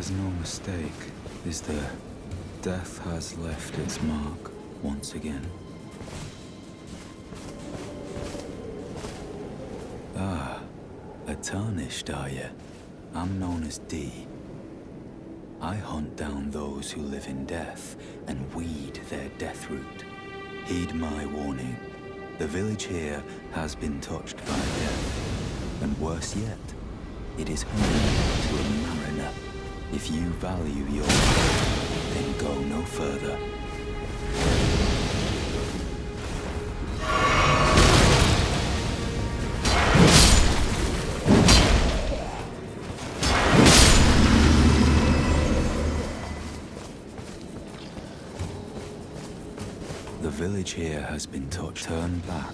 There's no mistake, is there? Death has left its mark once again. Ah, a tarnished, are you? I'm known as D. I hunt down those who live in death and weed their death root. Heed my warning. The village here has been touched by death. And worse yet, it is home to a mariner. If you value your life, then go no further. The village here has been touched. Turn back.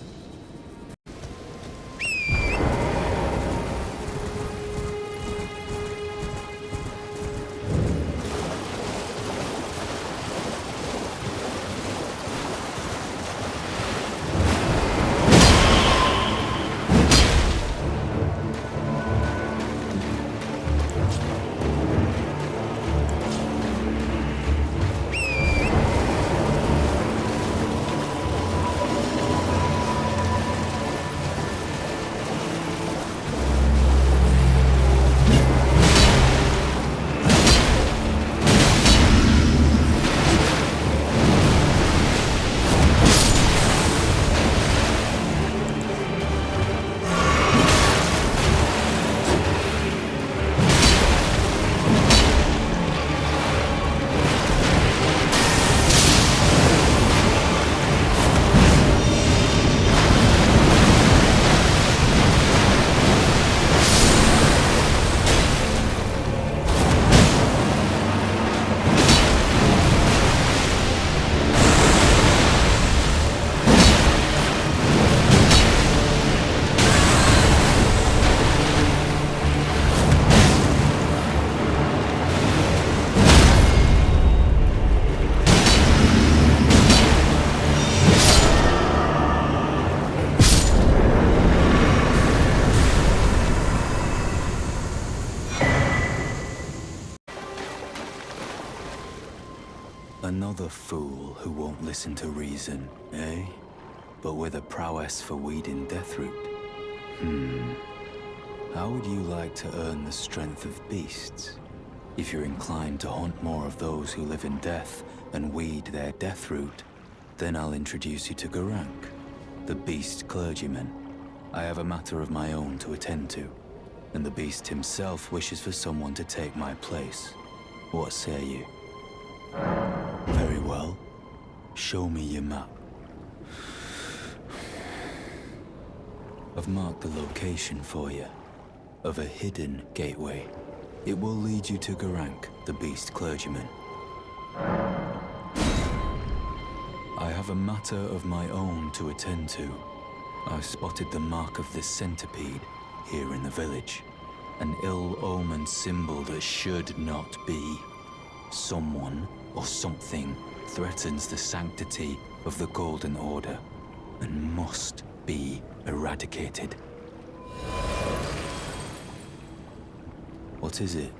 Another fool who won't listen to reason, eh? But with a prowess for weeding deathroot. How would you like to earn the strength of beasts? If you're inclined to hunt more of those who live in death and weed their deathroot, then I'll introduce you to Garank, the beast clergyman. I have a matter of my own to attend to, and the beast himself wishes for someone to take my place. What say you? Very well. Show me your map. I've marked the location for you, of a hidden gateway. It will lead you to Garank, the beast clergyman. I have a matter of my own to attend to. I spotted the mark of this centipede here in the village. An ill-omened symbol that should not be. Someone or something threatens the sanctity of the Golden Order and must be eradicated. What is it?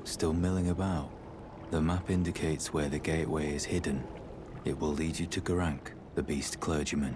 Still milling about? The map indicates where the gateway is hidden. It will lead you to Garank, the beast clergyman.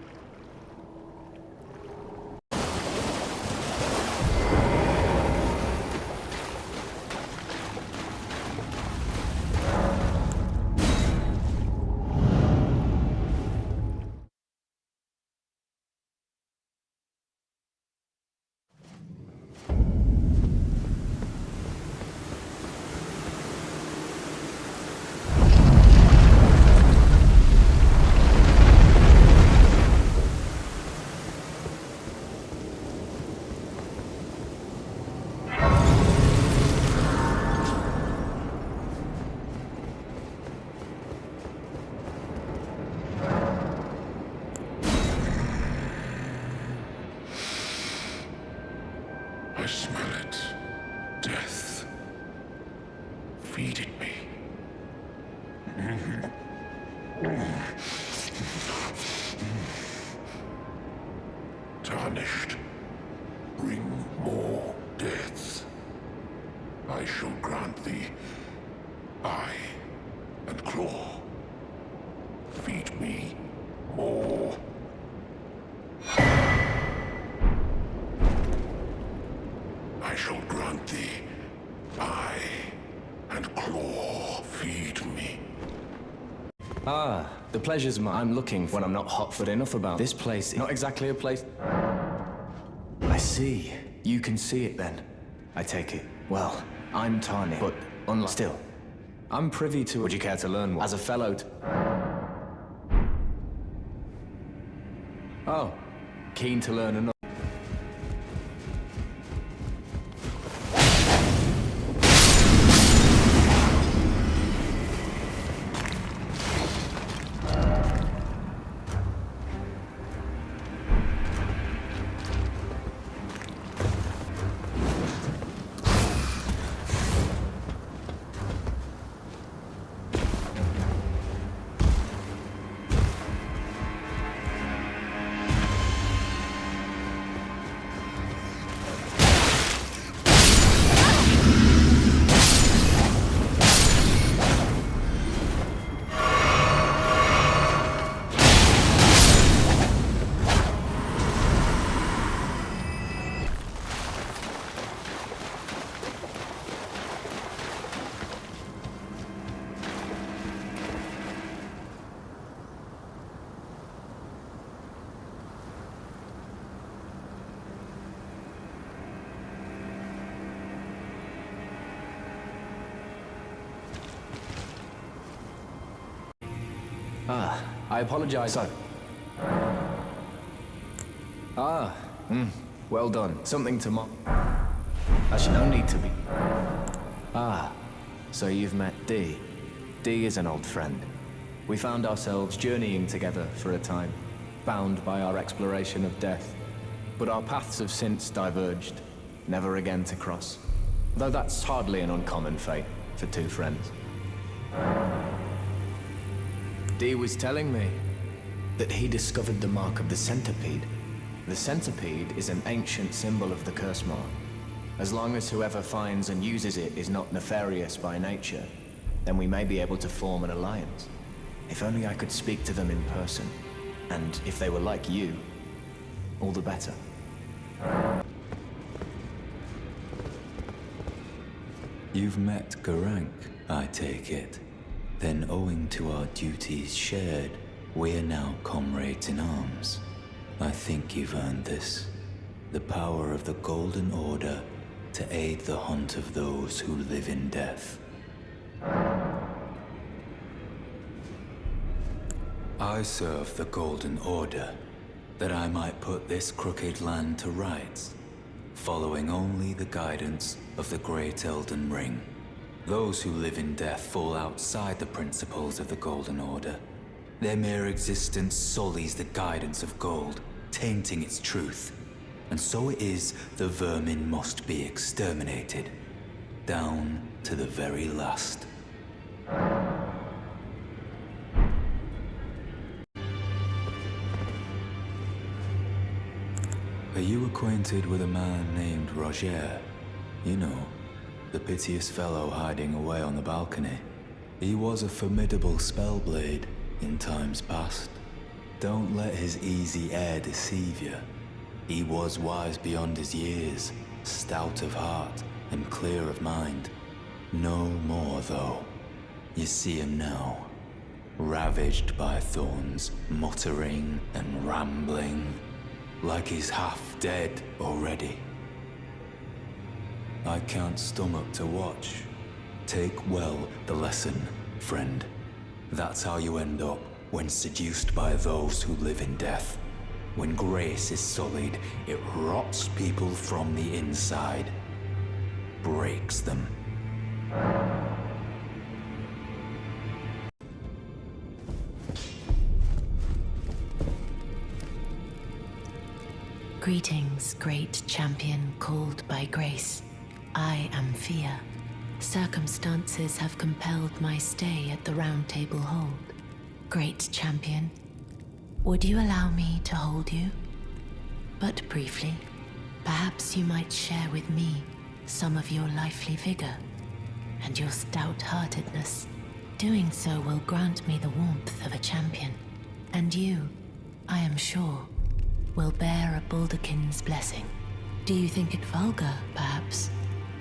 I smell it. Death. Feeding me. Tarnished. Bring more deaths. I shall grant thee eye and claw. Feed me more. I shall grant thee eye and claw. Feed me. Ah, the pleasure's mine. I'm looking when I'm not hot-foot enough about this place. Not exactly a place. I see. You can see it then. I take it. Well, I'm Tani, but unlike still, I'm privy to. Would you care to learn more? As a fellow? Oh, keen to learn another. Ah, I apologize. So. Well done. Something to Actually, no need to be. Ah, so you've met Dee. Dee is an old friend. We found ourselves journeying together for a time, bound by our exploration of death. But our paths have since diverged, never again to cross. Though that's hardly an uncommon fate for two friends. Dee was telling me that he discovered the mark of the centipede. The centipede is an ancient symbol of the curse mark. As long as whoever finds and uses it is not nefarious by nature, then we may be able to form an alliance. If only I could speak to them in person. And if they were like you, all the better. You've met Garank, I take it. Then owing to our duties shared, we are now comrades in arms. I think you've earned this. The power of the Golden Order to aid the hunt of those who live in death. I serve the Golden Order, that I might put this crooked land to rights, following only the guidance of the Great Elden Ring. Those who live in death fall outside the principles of the Golden Order. Their mere existence sullies the guidance of gold, tainting its truth. And so it is the vermin must be exterminated, down to the very last. Are you acquainted with a man named Roger? You know, the piteous fellow hiding away on the balcony. He was a formidable spellblade in times past. Don't let his easy air deceive you. He was wise beyond his years, stout of heart and clear of mind. No more, though. You see him now, ravaged by thorns, muttering and rambling, like he's half dead already. I can't stomach to watch. Take well the lesson, friend. That's how you end up when seduced by those who live in death. When grace is sullied, it rots people from the inside, breaks them. Greetings, great champion called by grace. I am Fia. Circumstances have compelled my stay at the Round Table Hold. Great champion, would you allow me to hold you? But briefly, perhaps you might share with me some of your lively vigor. and your stout-heartedness. Doing so will grant me the warmth of a champion, and you, I am sure, will bear a Baldakin's blessing. Do you think it vulgar, perhaps?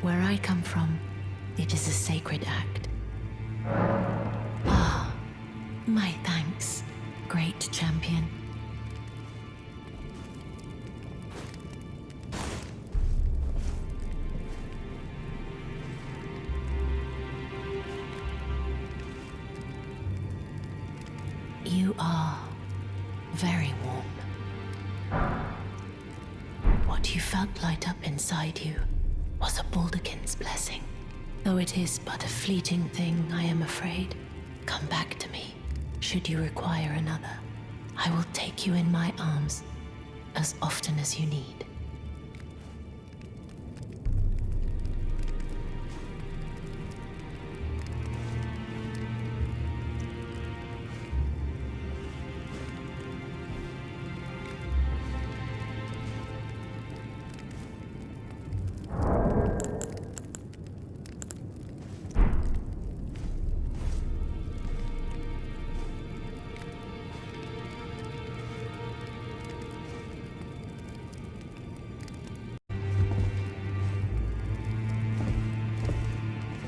Where I come from, it is a sacred act. Ah, my thanks, great champion. You are very warm. What you felt light up inside you was a Baldakin's blessing. Though it is but a fleeting thing, I am afraid. Come back to me, should you require another. I will take you in my arms as often as you need.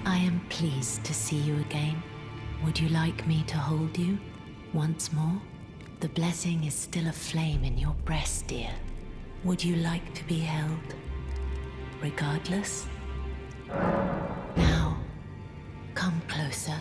I am pleased to see you again. Would you like me to hold you once more? The blessing is still aflame in your breast, dear. Would you like to be held, regardless? Now, come closer.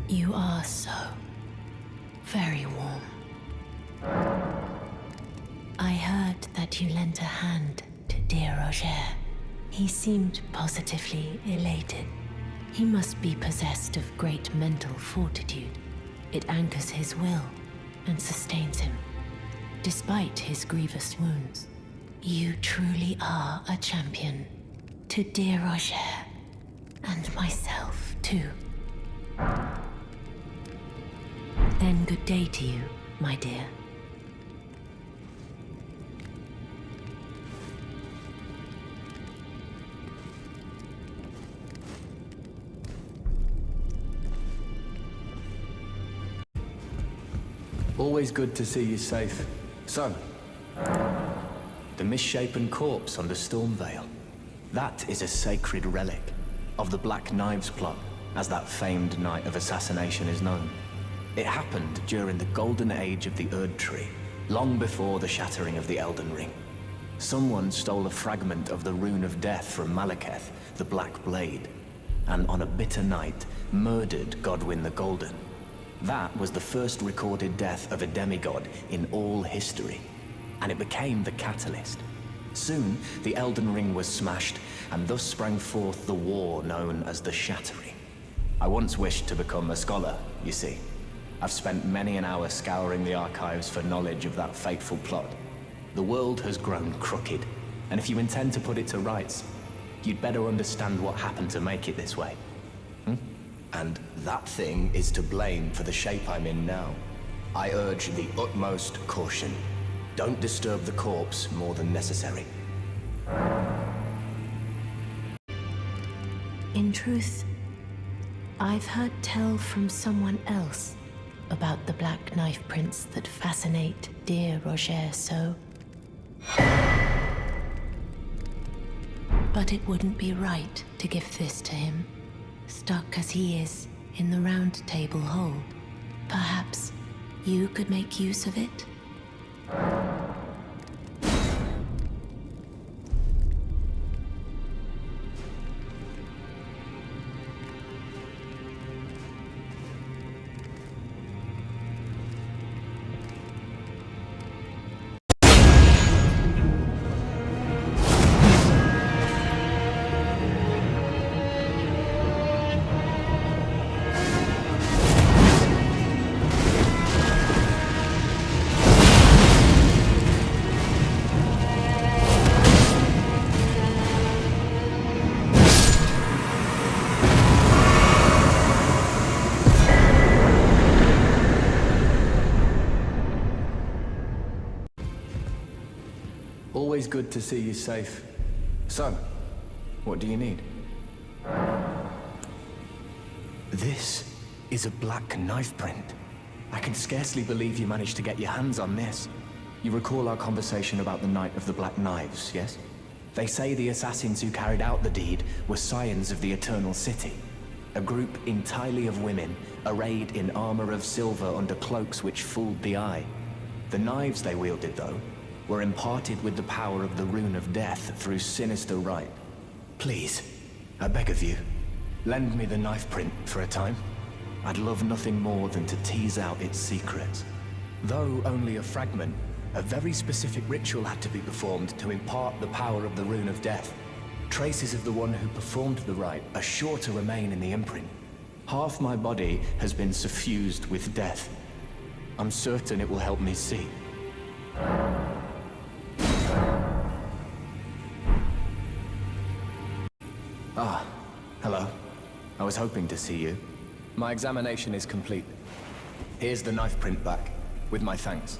You are so very warm. I heard that you lent a hand to dear Roger. He seemed positively elated. He must be possessed of great mental fortitude. It anchors his will and sustains him, despite his grievous wounds. You truly are a champion. To dear Roger, and myself too. Then good day to you, my dear. Always good to see you safe. So, the misshapen corpse under Stormvale. That is a sacred relic of the Black Knives plot, as that famed night of assassination is known. It happened during the golden age of the Erd Tree, long before the shattering of the Elden Ring. Someone stole a fragment of the Rune of Death from Malekith, the Black Blade, and on a bitter night, murdered Godwyn the Golden. That was the first recorded death of a demigod in all history, and it became the catalyst. Soon, the Elden Ring was smashed, and thus sprang forth the war known as the Shattering. I once wished to become a scholar, you see. I've spent many an hour scouring the archives for knowledge of that fateful plot. The world has grown crooked, and if you intend to put it to rights, you'd better understand what happened to make it this way. And that thing is to blame for the shape I'm in now. I urge the utmost caution. Don't disturb the corpse more than necessary. In truth, I've heard tell from someone else about the Black Knife prints that fascinate dear Roger so. But it wouldn't be right to give this to him, stuck as he is in the Round Table hold. Perhaps you could make use of it? Always good to see you safe. So, what do you need? This is a black knife print. I can scarcely believe you managed to get your hands on this. You recall our conversation about the Night of the Black Knives, yes? They say the assassins who carried out the deed were scions of the Eternal City. A group entirely of women, arrayed in armor of silver under cloaks which fooled the eye. The knives they wielded, though, were imparted with the power of the Rune of Death through sinister rite. Please, I beg of you, lend me the knife print for a time. I'd love nothing more than to tease out its secrets. Though only a fragment, a very specific ritual had to be performed to impart the power of the Rune of Death. Traces of the one who performed the rite are sure to remain in the imprint. Half my body has been suffused with death. I'm certain it will help me see. Ah, hello. I was hoping to see you. My examination is complete. Here's the knife print back, with my thanks.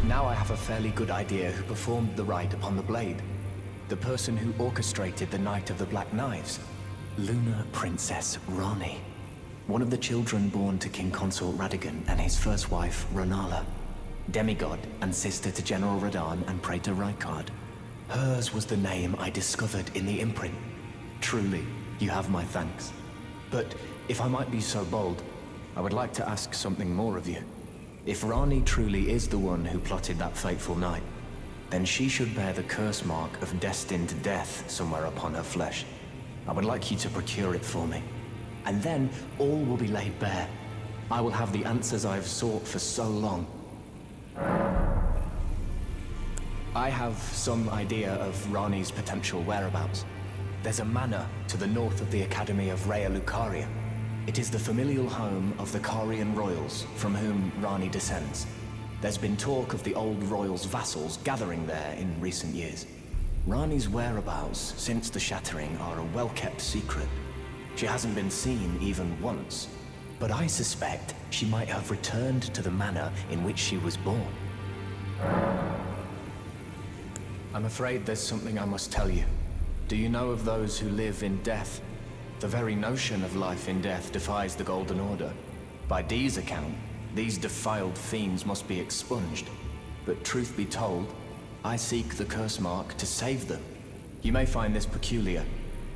Now I have a fairly good idea who performed the rite upon the blade. The person who orchestrated the Night of the Black Knives. Lunar Princess Rani. One of the children born to King Consort Radigan and his first wife, Ranala. Demigod and sister to General Radahn and Praetor Rykard. Hers was the name I discovered in the imprint. Truly, you have my thanks. But if I might be so bold, I would like to ask something more of you. If Rani truly is the one who plotted that fateful night, then she should bear the curse mark of destined death somewhere upon her flesh. I would like you to procure it for me. And then all will be laid bare. I will have the answers I have sought for so long. I have some idea of Rani's potential whereabouts. There's a manor to the north of the Academy of Rea Lucaria. It is the familial home of the Carian royals, from whom Rani descends. There's been talk of the old royals' vassals gathering there in recent years. Rani's whereabouts since the shattering are a well-kept secret. She hasn't been seen even once, but I suspect she might have returned to the manor in which she was born. I'm afraid there's something I must tell you. Do you know of those who live in death? The very notion of life in death defies the Golden Order. By Dee's account, these defiled fiends must be expunged. But truth be told, I seek the curse mark to save them. You may find this peculiar,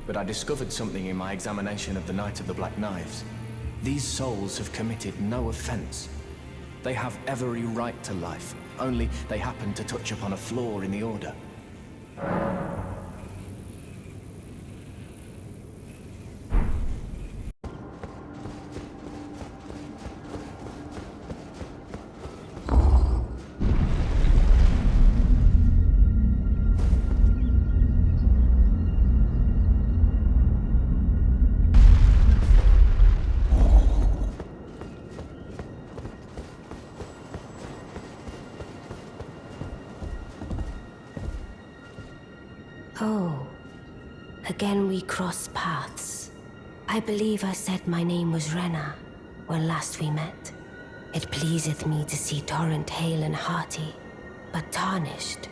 but I discovered something in my examination of the Night of the Black Knives. These souls have committed no offense. They have every right to life, only they happen to touch upon a flaw in the Order. Oh, again we cross paths. I believe I said my name was Rena when last we met. It pleaseth me to see Torrent hale and hearty, but tarnished.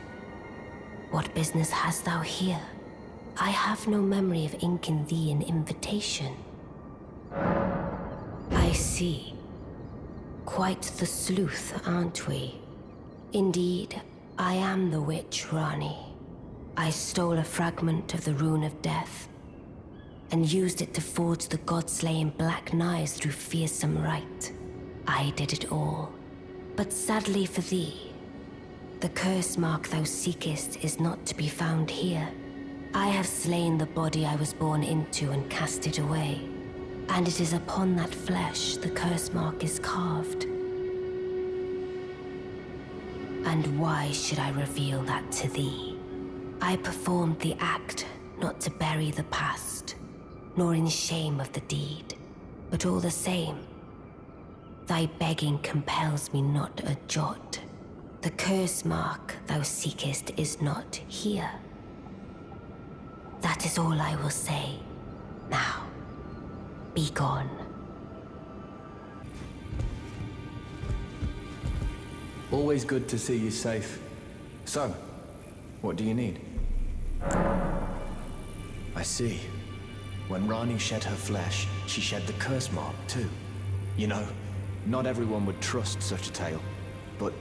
What business hast thou here? I have no memory of inking thee an invitation. I see. Quite the sleuth, aren't we? Indeed, I am the witch Rani. I stole a fragment of the Rune of Death and used it to forge the god-slaying black knives through fearsome rite. I did it all. But sadly for thee, the curse mark thou seekest is not to be found here. I have slain the body I was born into and cast it away, and it is upon that flesh the curse mark is carved. And why should I reveal that to thee? I performed the act not to bury the past, nor in shame of the deed, but all the same, thy begging compels me not a jot. The curse mark thou seekest is not here. That is all I will say. Now, be gone. Always good to see you safe. So, what do you need? I see. When Rani shed her flesh, she shed the curse mark too. You know, not everyone would trust such a tale. But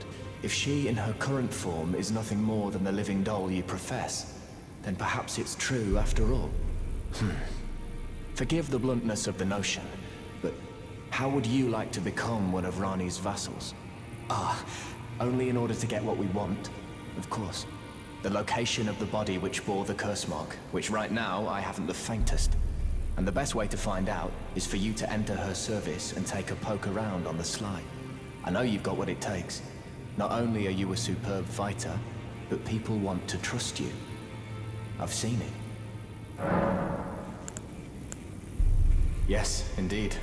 if she in her current form is nothing more than the living doll you profess, then perhaps it's true after all. Forgive the bluntness of the notion, but how would you like to become one of Rani's vassals? Only in order to get what we want, of course. The location of the body which bore the curse mark, which right now I haven't the faintest. And the best way to find out is for you to enter her service and take a poke around on the sly. I know you've got what it takes. Not only are you a superb fighter, but people want to trust you. I've seen it. Yes, indeed.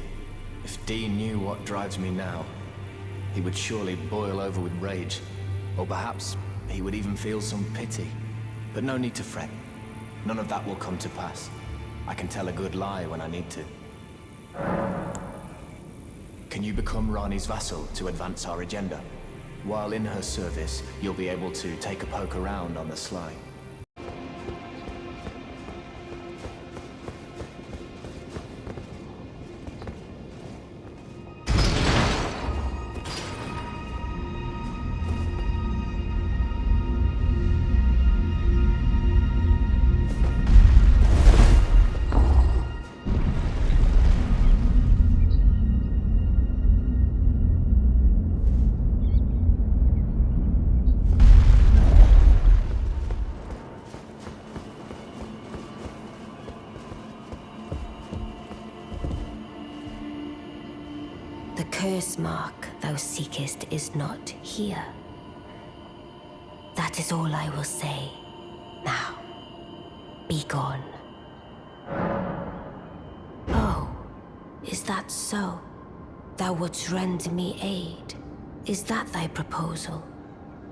If Dean knew what drives me now, he would surely boil over with rage. Or perhaps he would even feel some pity. But no need to fret. None of that will come to pass. I can tell a good lie when I need to. Can you become Rani's vassal to advance our agenda? While in her service, you'll be able to take a poke around on the sly. The curse mark thou seekest is not here. That is all I will say. Now, be gone. Oh, is that so? Thou wouldst render me aid. Is that thy proposal?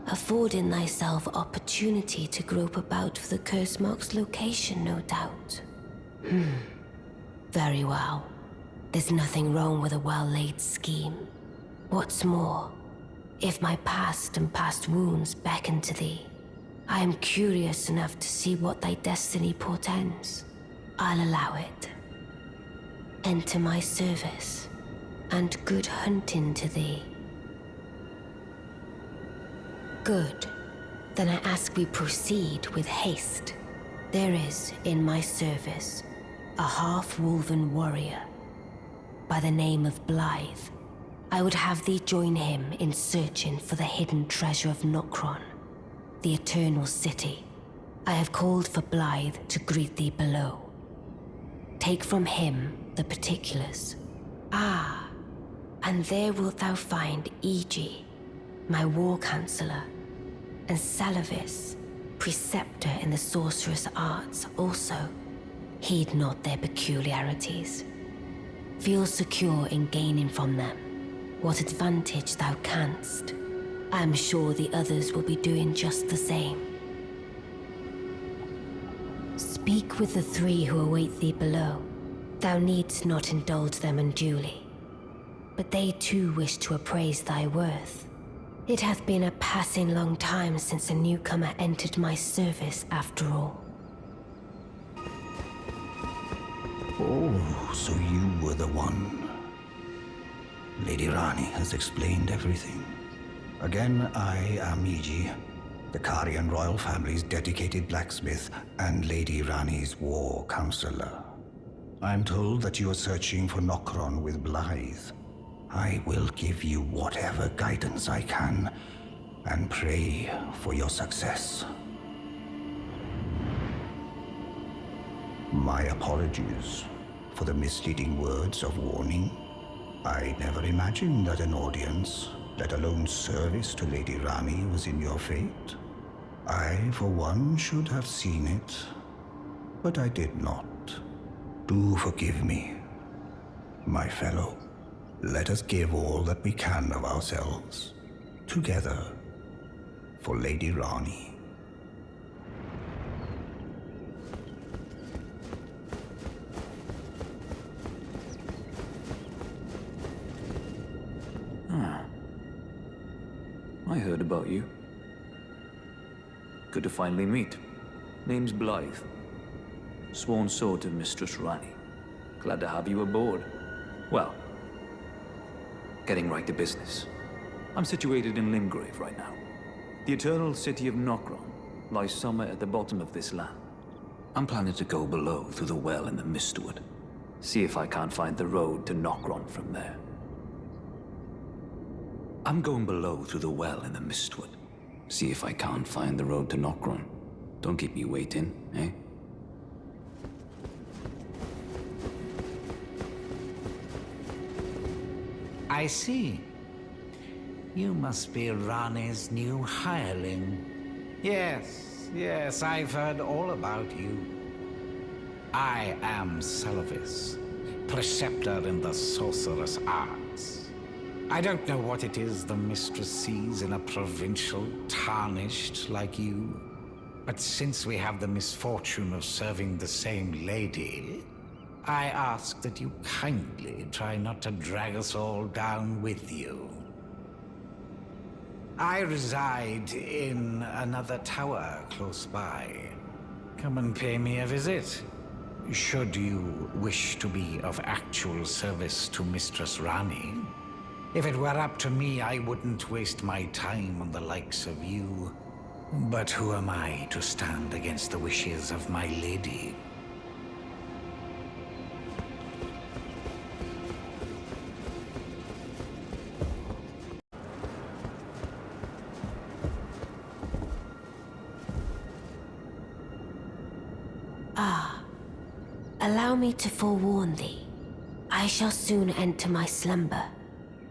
Affording thyself opportunity to grope about for the curse mark's location, no doubt. Very well. There's nothing wrong with a well-laid scheme. What's more, if my past and past wounds beckon to thee, I am curious enough to see what thy destiny portends. I'll allow it. Enter my service, and good hunting to thee. Good. Then I ask we proceed with haste. There is, in my service, a half-wolven warrior by the name of Blythe. I would have thee join him in searching for the hidden treasure of Nokron, the Eternal City. I have called for Blythe to greet thee below. Take from him the particulars. And there wilt thou find Iji, my war counselor, and Salavis, preceptor in the sorcerous arts also. Heed not their peculiarities. Feel secure in gaining from them what advantage thou canst. I am sure the others will be doing just the same. Speak with the three who await thee below. Thou needst not indulge them unduly, but they too wish to appraise thy worth. It hath been a passing long time since a newcomer entered my service after all. Oh, so you were the one. Lady Rani has explained everything. Again, I am Iji, the Karian royal family's dedicated blacksmith and Lady Rani's war counselor. I'm told that you are searching for Nokron with Blythe. I will give you whatever guidance I can, and pray for your success. My apologies for the misleading words of warning. I never imagined that an audience, let alone service to Lady Rani, was in your fate. I, for one, should have seen it, but I did not. Do forgive me, my fellow. Let us give all that we can of ourselves, together, for Lady Rani. I heard about you. Good to finally meet. Name's Blythe. Sworn sword of Mistress Rani. Glad to have you aboard. Well, getting right to business. I'm situated in Limgrave right now. The eternal city of Nokron lies somewhere at the bottom of this land. I'm planning to go below through the well in the Mistwood. See if I can't find the road to Nokron from there. I'm going below through the well in the Mistwood. See if I can't find the road to Nokron. Don't keep me waiting, eh? I see. You must be Rani's new hireling. Yes, I've heard all about you. I am Selvis, preceptor in the sorcerous arts. I don't know what it is the mistress sees in a provincial tarnished like you, but since we have the misfortune of serving the same lady, I ask that you kindly try not to drag us all down with you. I reside in another tower close by. Come and pay me a visit. Should you wish to be of actual service to Mistress Rani. If it were up to me, I wouldn't waste my time on the likes of you. But who am I to stand against the wishes of my lady? Allow me to forewarn thee. I shall soon enter my slumber,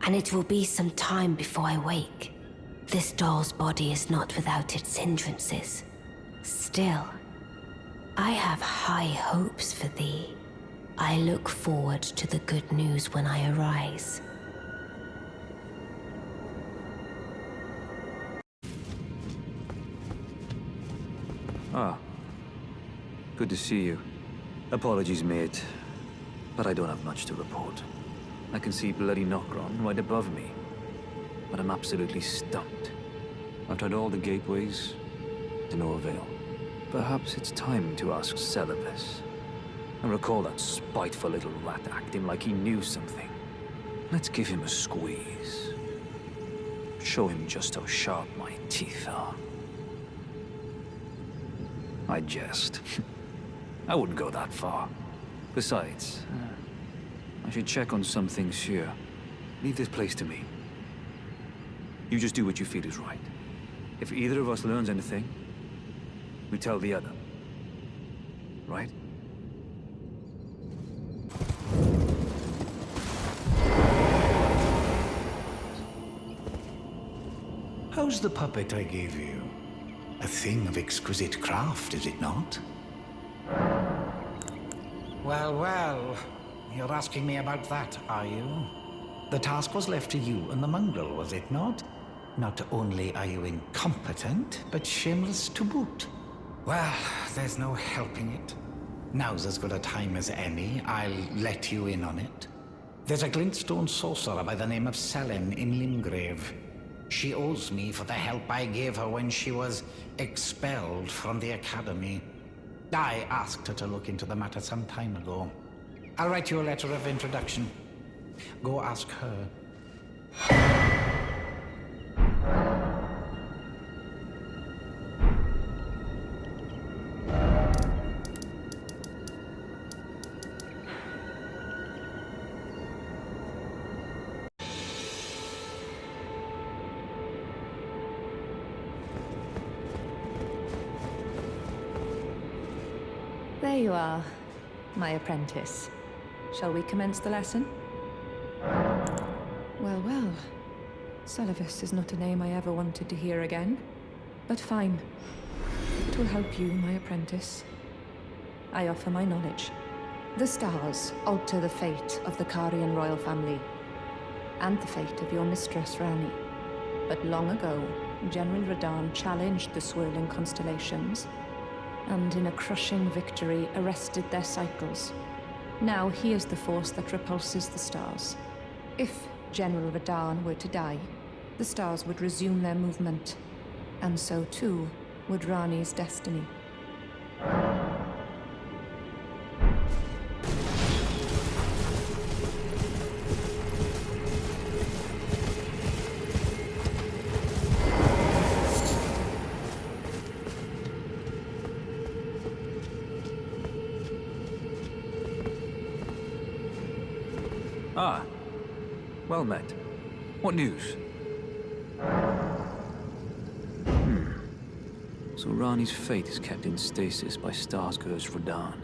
and it will be some time before I wake. This doll's body is not without its hindrances. Still, I have high hopes for thee. I look forward to the good news when I arise. Ah. Good to see you. Apologies, mate, but I don't have much to report. I can see bloody Nokron right above me, but I'm absolutely stumped. I've tried all the gateways, to no avail. Perhaps it's time to ask Celibus. I recall that spiteful little rat acting like he knew something. Let's give him a squeeze. Show him just how sharp my teeth are. I jest. I wouldn't go that far. Besides, I should check on some things here. Leave this place to me. You just do what you feel is right. If either of us learns anything, we tell the other. Right? How's the puppet I gave you? A thing of exquisite craft, is it not? Well, you're asking me about that, are you? The task was left to you and the mongrel, was it not? Not only are you incompetent, but shameless to boot. Well, there's no helping it. Now's as good a time as any. I'll let you in on it. There's a glintstone sorcerer by the name of Selin in Limgrave. She owes me for the help I gave her when she was expelled from the academy. I asked her to look into the matter some time ago. I'll write you a letter of introduction. Go ask her. There you are, my apprentice. Shall we commence the lesson? Well. Celibus is not a name I ever wanted to hear again. But fine. It will help you, my apprentice. I offer my knowledge. The stars alter the fate of the Karian royal family, and the fate of your mistress, Rani. But long ago, General Radahn challenged the swirling constellations, and in a crushing victory arrested their cycles. Now he is the force that repulses the stars. If General Radahn were to die, the stars would resume their movement, and so too would Rani's destiny. Ah, well met. What news? So Rani's fate is kept in stasis by Starscourge Radahn.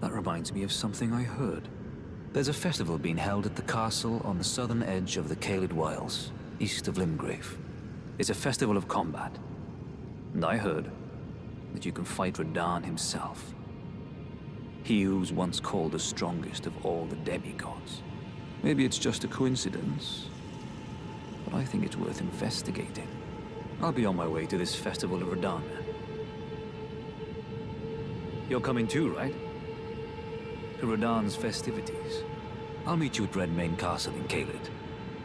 That reminds me of something I heard. There's a festival being held at the castle on the southern edge of the Caelid Wilds, east of Limgrave. It's a festival of combat. And I heard that you can fight Radahn himself. He who was once called the strongest of all the demigods. Maybe it's just a coincidence, but I think it's worth investigating. I'll be on my way to this festival of Radahn. You're coming too, right? To Radahn's festivities. I'll meet you at Redmane Castle in Caelid.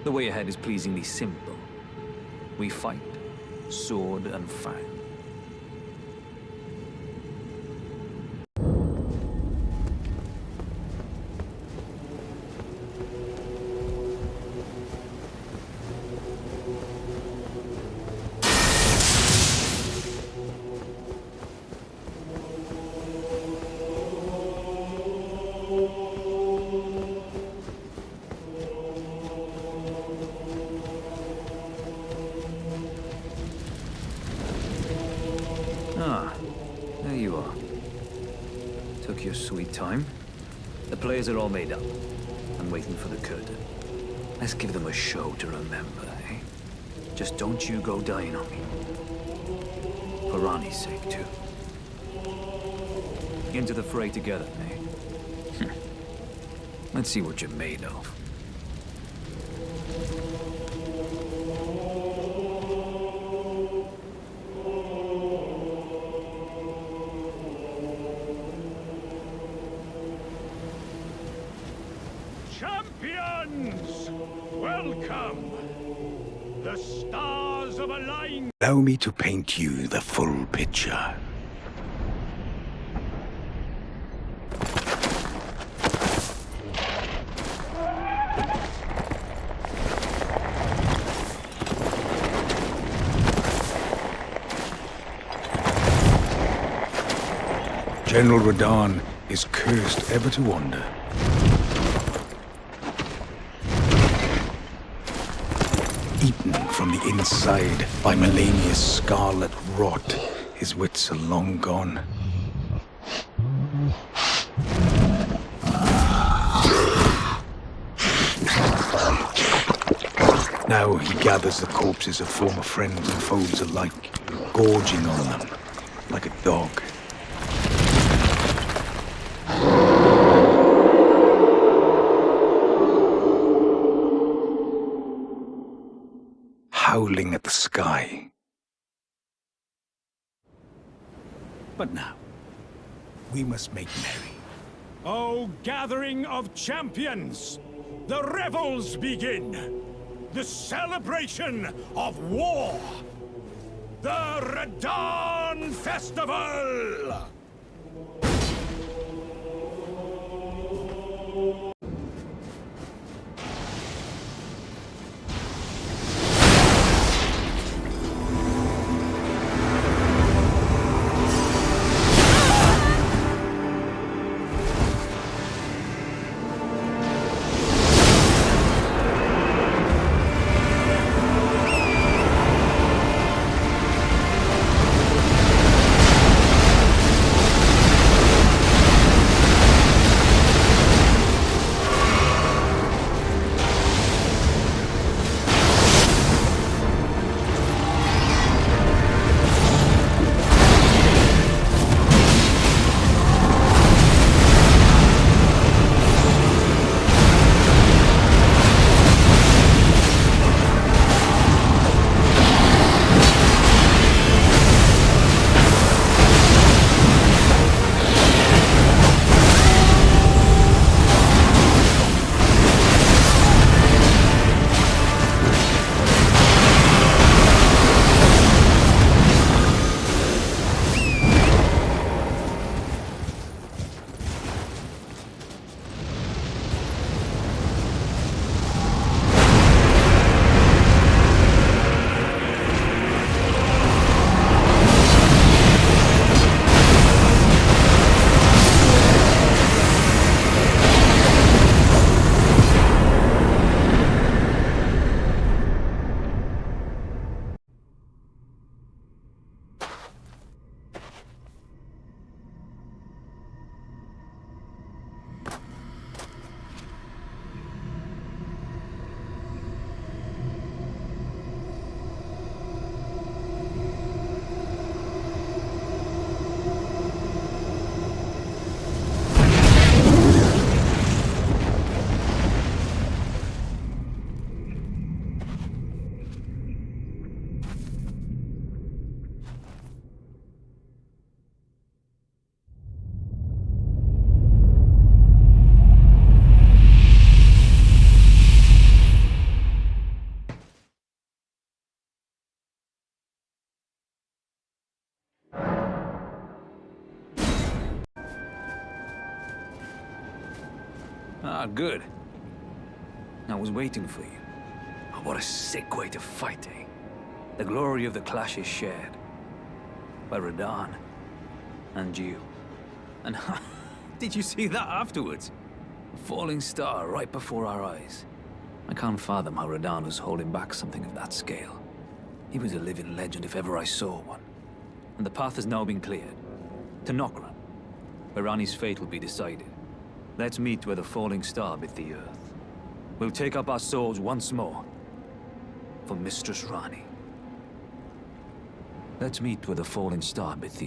The way ahead is pleasingly simple. We fight, sword and fang. Ah, there you are. Took your sweet time. The players are all made up. I'm waiting for the curtain. Let's give them a show to remember, eh? Just don't you go dying on me. For Rani's sake, too. Into the fray together, eh? Let's see what you're made of. Champions! Welcome! The stars have aligned. Allow me to paint you the full picture. General Radahn is cursed ever to wander. Eaten from the inside by Melania's scarlet rot, his wits are long gone. Now he gathers the corpses of former friends and foes alike, gorging on them like a dog. Howling at the sky. But now, we must make merry. O gathering of champions! The revels begin! The celebration of war! The Radahn Festival! Ah, good. I was waiting for you. Oh, what a sick way to fight, eh? The glory of the clash is shared. By Radahn. And you. And did you see that afterwards? A falling star right before our eyes. I can't fathom how Radahn was holding back something of that scale. He was a living legend if ever I saw one. And the path has now been cleared. To Nokran, where Rani's fate will be decided. Let's meet where the falling star bit the earth. We'll take up our swords once more. For Mistress Rani. Let's meet where the falling star bit the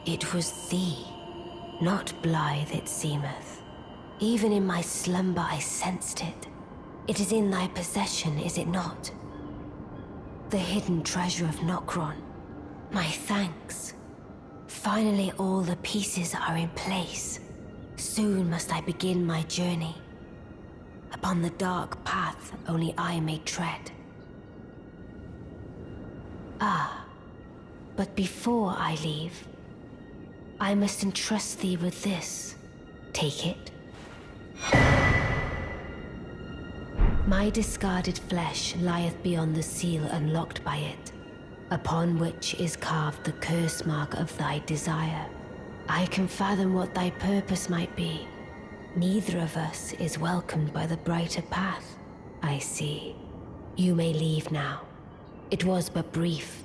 It was thee, not blithe it seemeth. Even in my slumber I sensed it. It is in thy possession, is it not? The hidden treasure of Nokron. My thanks. Finally all the pieces are in place. Soon must I begin my journey. Upon the dark path only I may tread. But before I leave, I must entrust thee with this. Take it. My discarded flesh lieth beyond the seal unlocked by it, upon which is carved the curse mark of thy desire. I can fathom what thy purpose might be. Neither of us is welcomed by the brighter path, I see. You may leave now. It was but brief,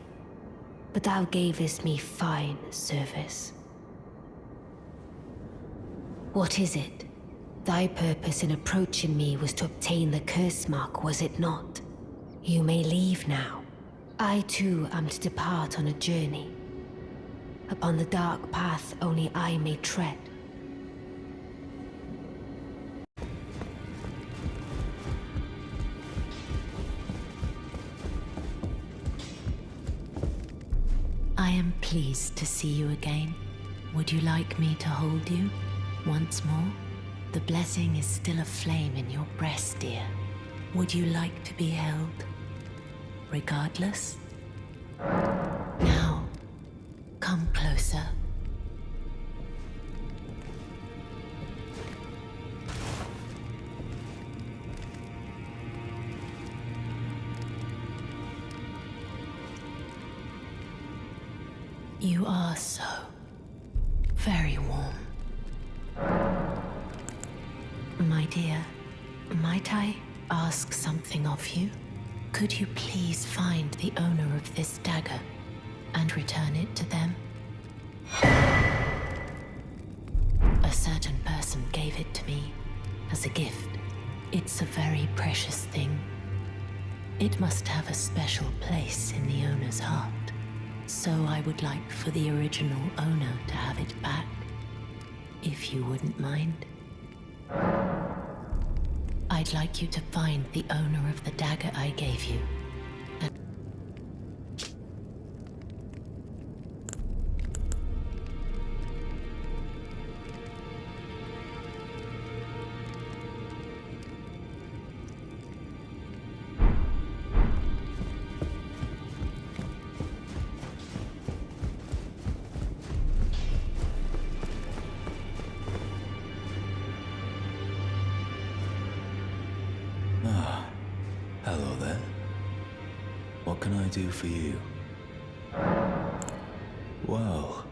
but thou gavest me fine service. What is it? Thy purpose in approaching me was to obtain the curse mark, was it not? You may leave now. I too am to depart on a journey. Upon the dark path only I may tread. I am pleased to see you again. Would you like me to hold you once more? The blessing is still aflame in your breast, dear. Would you like to be held? Regardless? Now, come closer. You are so very warm. My dear, might I ask something of you? Could you please find the owner of this dagger and return it to them? A certain person gave it to me as a gift. It's a very precious thing. It must have a special place in the owner's heart. So I would like for the original owner to have it back, if you wouldn't mind. I'd like you to find the owner of the dagger I gave you. do for you? Well,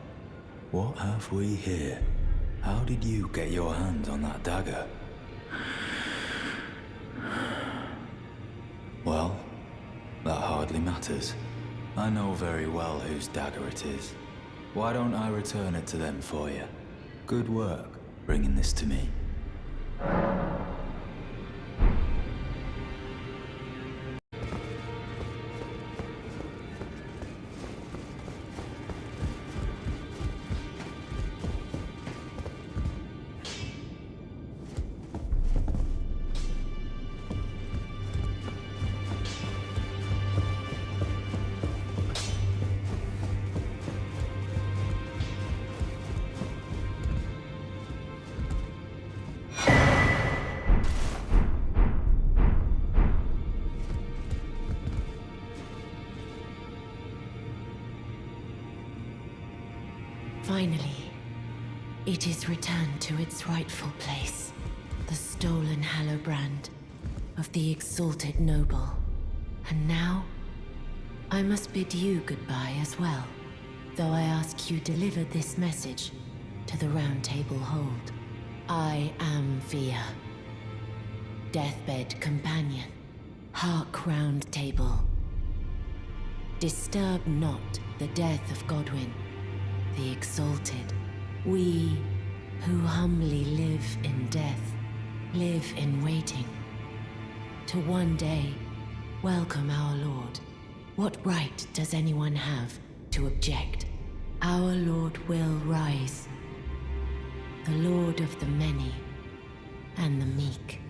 what have we here? How did you get your hands on that dagger? Well, that hardly matters. I know very well whose dagger it is. Why don't I return it to them for you? Good work, bringing this to me. Finally, it is returned to its rightful place. The stolen Hallowbrand of the exalted noble. And now, I must bid you goodbye as well, though I ask you deliver this message to the Round Table Hold. I am Via, deathbed companion, hark Round Table. Disturb not the death of Godwyn, the exalted. We who humbly live in death, live in waiting, to one day welcome our Lord. What right does anyone have to object? Our Lord will rise, the Lord of the many and the meek.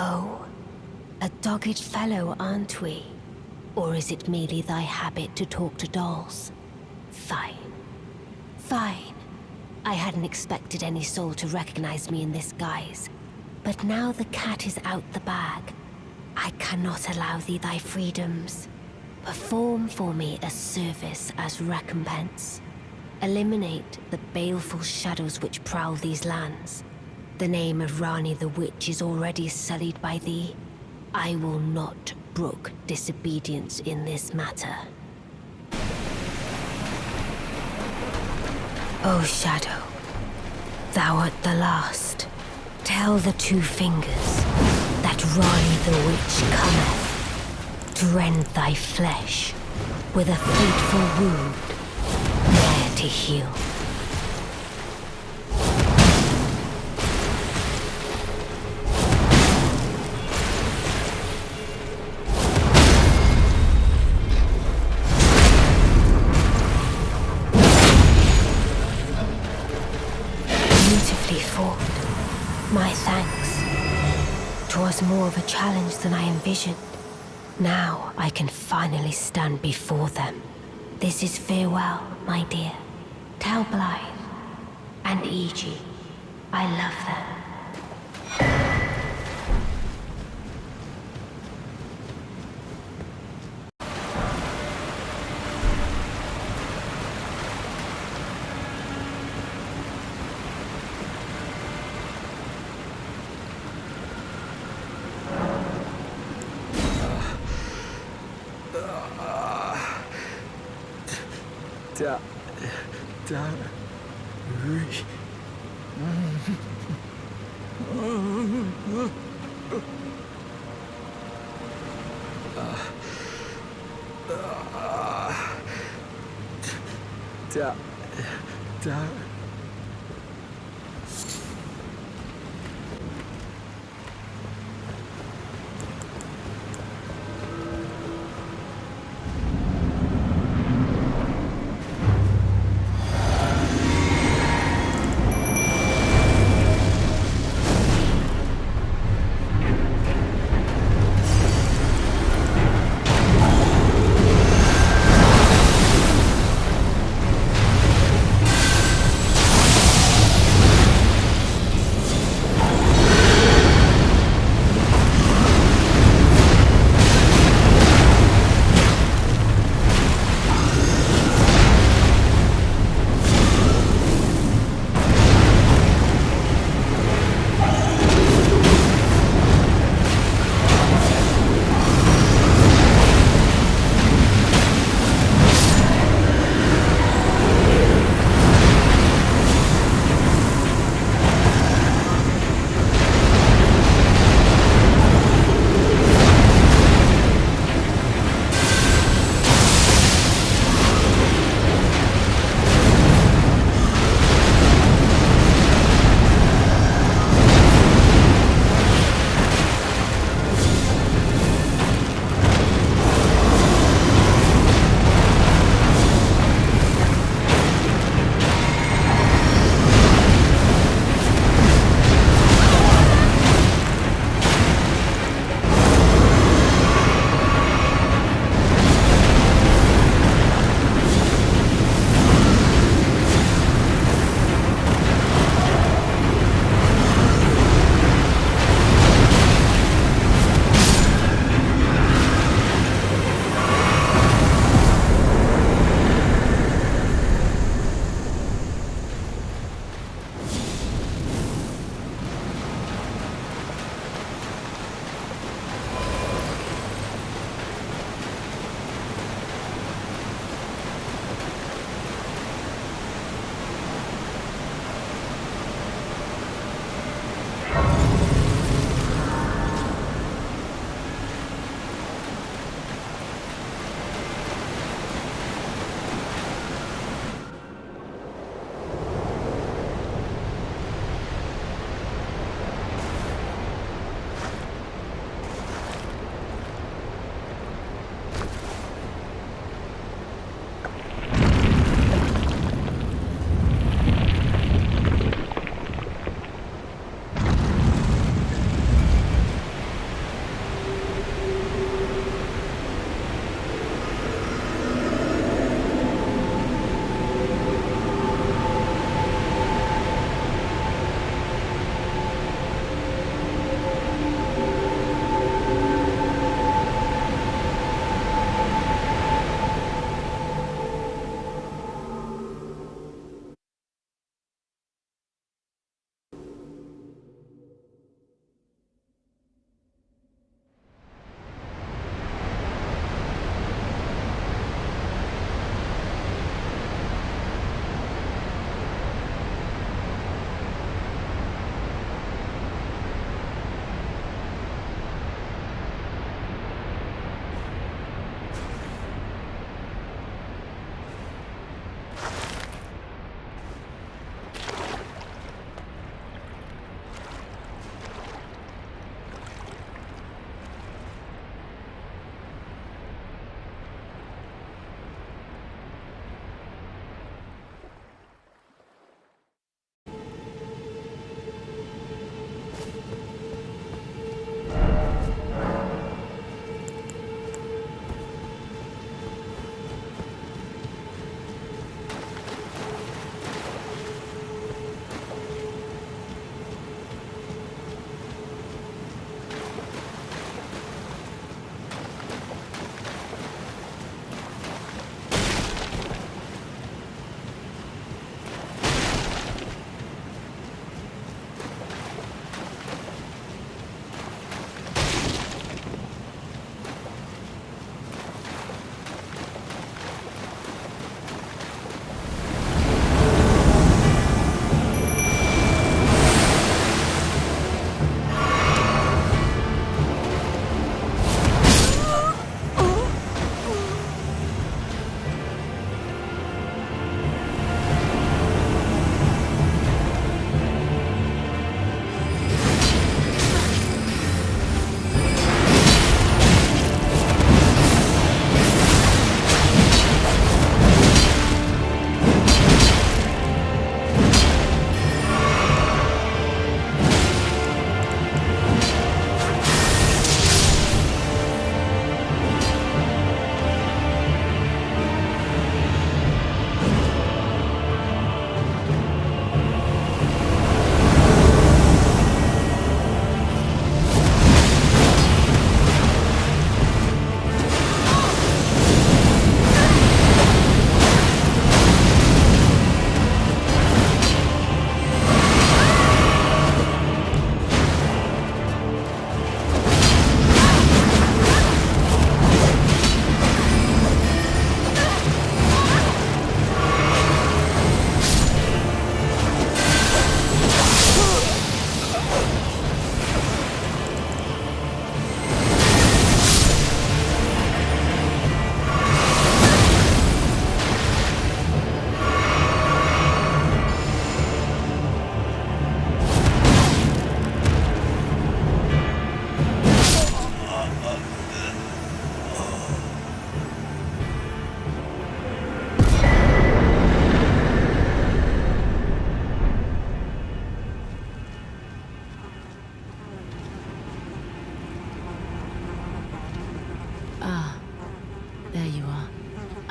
Oh, a dogged fellow, aren't we? Or is it merely thy habit to talk to dolls? Fine. Fine. I hadn't expected any soul to recognize me in this guise. But now the cat is out the bag. I cannot allow thee thy freedoms. Perform for me a service as recompense. Eliminate the baleful shadows which prowl these lands. The name of Rani the Witch is already sullied by thee. I will not brook disobedience in this matter. O Shadow, thou art the last. Tell the two fingers that Rani the Witch cometh to rend thy flesh with a fateful wound, ne'er to heal. Beautifully more of a challenge than I envisioned. Now I can finally stand before them. This is farewell, my dear. Tell Blythe and Iji I love them.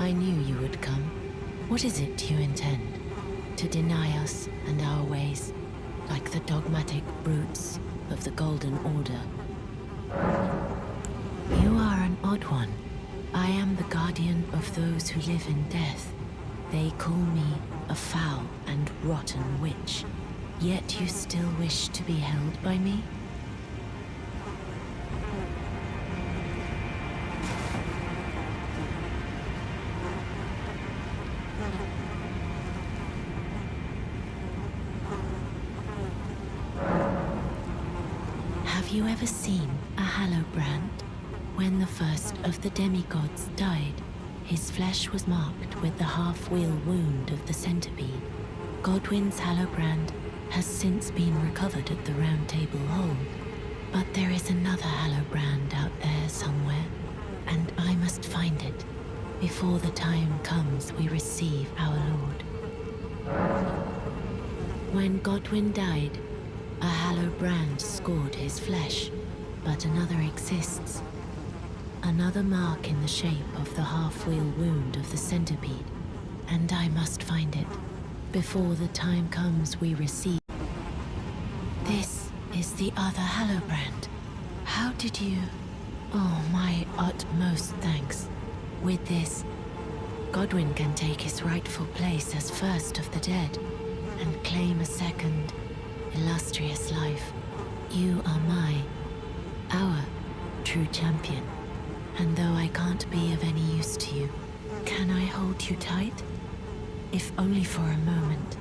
I knew you would come. What is it you intend? To deny us and our ways, like the dogmatic brutes of the Golden Order? You are an odd one. I am the guardian of those who live in death. They call me a foul and rotten witch. Yet you still wish to be held by me? Have you ever seen a Hallowbrand? When the first of the demigods died, his flesh was marked with the half-wheel wound of the centipede. Godwyn's Hallowbrand has since been recovered at the Round Table Hold, but there is another Hallowbrand out there somewhere, and I must find it before the time comes we receive our Lord. When Godwyn died, a Hallowbrand scored his flesh, but another exists. Another mark in the shape of the half-wheel wound of the centipede, and I must find it before the time comes we receive. This is the other Hallowbrand. How did you... Oh, my utmost thanks. With this, Godwyn can take his rightful place as first of the dead and claim a second, illustrious life. You are our true champion. And though I can't be of any use to you, can I hold you tight? If only for a moment.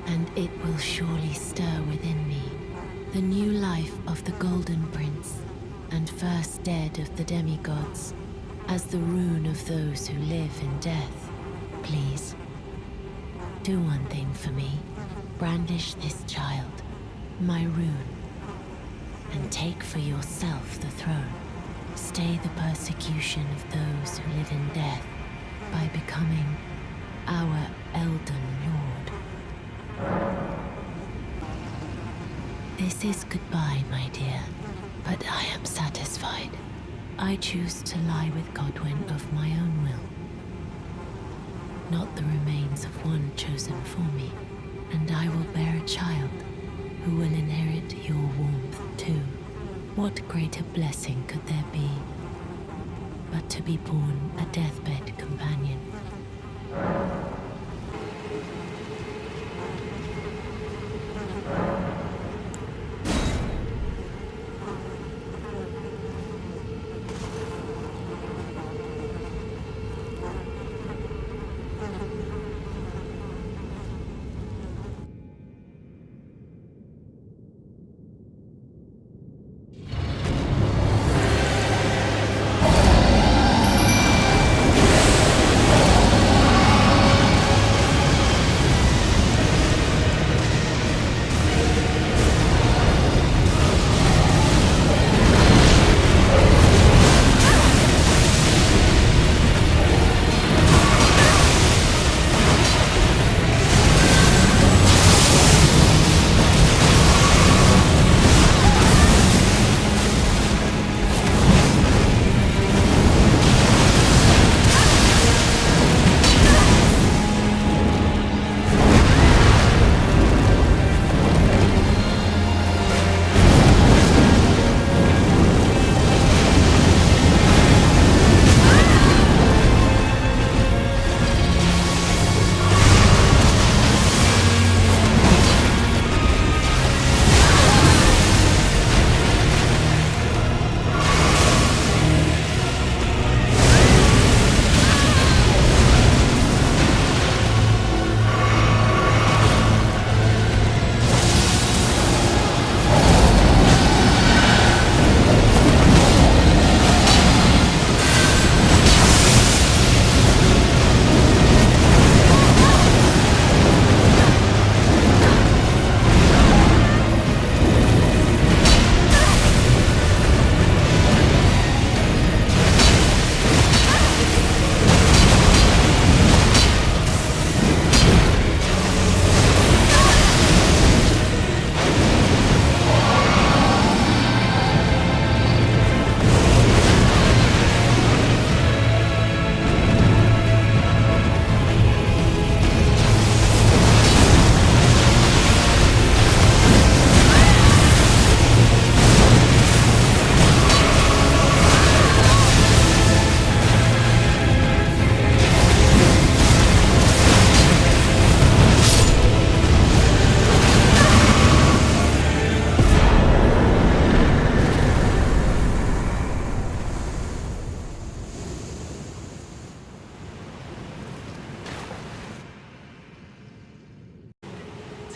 And it will surely stir within me the new life of the Golden Prince and first dead of the demigods, as the rune of those who live in death. Please, do one thing for me. Brandish this child, my rune, and take for yourself the throne. Stay the persecution of those who live in death by becoming our Elden Lord. This is goodbye, my dear, but I am satisfied. I choose to lie with Godwyn of my own will, not the remains of one chosen for me, and I will bear a child who will inherit your warmth too. What greater blessing could there be but to be born a deathbed companion?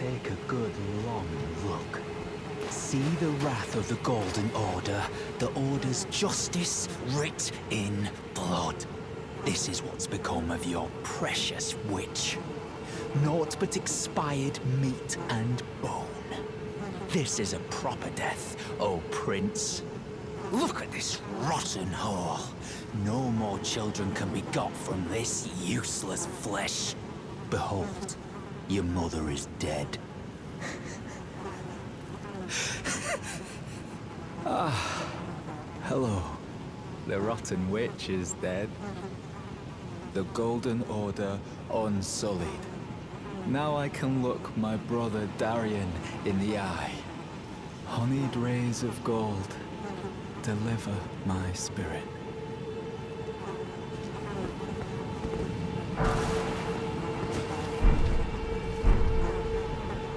Take a good long look. See the wrath of the Golden Order, the Order's justice writ in blood. This is what's become of your precious witch. Naught but expired meat and bone. This is a proper death, O Prince. Look at this rotten whore. No more children can be got from this useless flesh. Behold, your mother is dead. Hello. The rotten witch is dead. The Golden Order unsullied. Now I can look my brother Darien in the eye. Honeyed rays of gold deliver my spirit.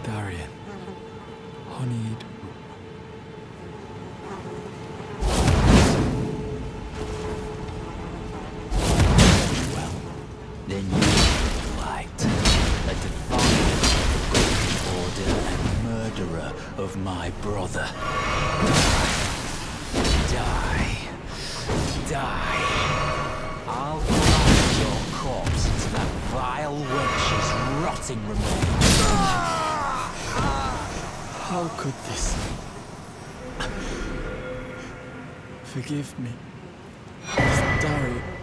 Darien, honeyed. Well, then you light, a defiant of the Golden Order and murderer of my brother. Die. Die. I'll grind your corpse into that vile wench's rotting remains. How could this? Forgive me. Darien.